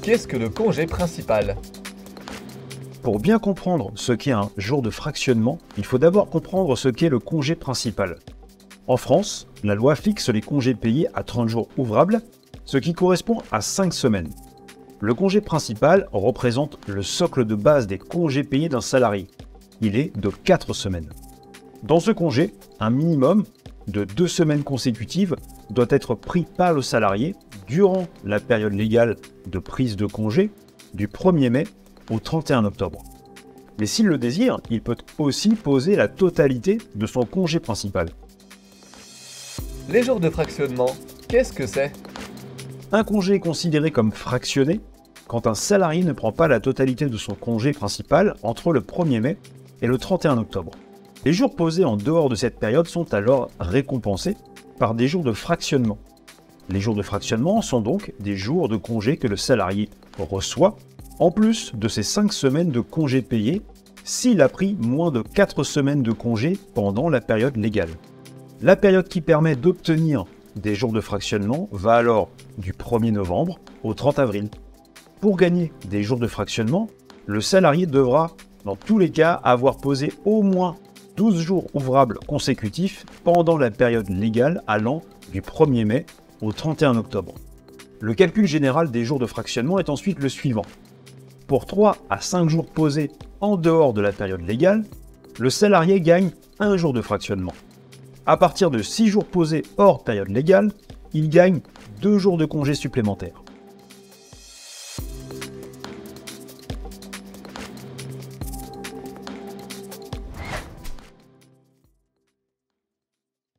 Qu'est-ce que le congé principal? Pour bien comprendre ce qu'est un jour de fractionnement, il faut d'abord comprendre ce qu'est le congé principal. En France, la loi fixe les congés payés à 30 jours ouvrables, ce qui correspond à 5 semaines. Le congé principal représente le socle de base des congés payés d'un salarié. Il est de 4 semaines. Dans ce congé, un minimum de 2 semaines consécutives doit être pris par le salarié durant la période légale de prise de congé du 1er mai au 31 octobre. Mais s'il le désire, il peut aussi poser la totalité de son congé principal. Les jours de fractionnement, qu'est-ce que c'est? Un congé est considéré comme fractionné quand un salarié ne prend pas la totalité de son congé principal entre le 1er mai et le 31 octobre. Les jours posés en dehors de cette période sont alors récompensés par des jours de fractionnement. Les jours de fractionnement sont donc des jours de congé que le salarié reçoit, en plus de ses 5 semaines de congés payés, s'il a pris moins de 4 semaines de congé pendant la période légale. La période qui permet d'obtenir des jours de fractionnement va alors du 1er novembre au 30 avril. Pour gagner des jours de fractionnement, le salarié devra, dans tous les cas, avoir posé au moins 12 jours ouvrables consécutifs pendant la période légale allant du 1er mai au 31 octobre. Le calcul général des jours de fractionnement est ensuite le suivant. Pour 3 à 5 jours posés en dehors de la période légale, le salarié gagne 1 jour de fractionnement. À partir de 6 jours posés hors période légale, il gagne 2 jours de congé supplémentaires.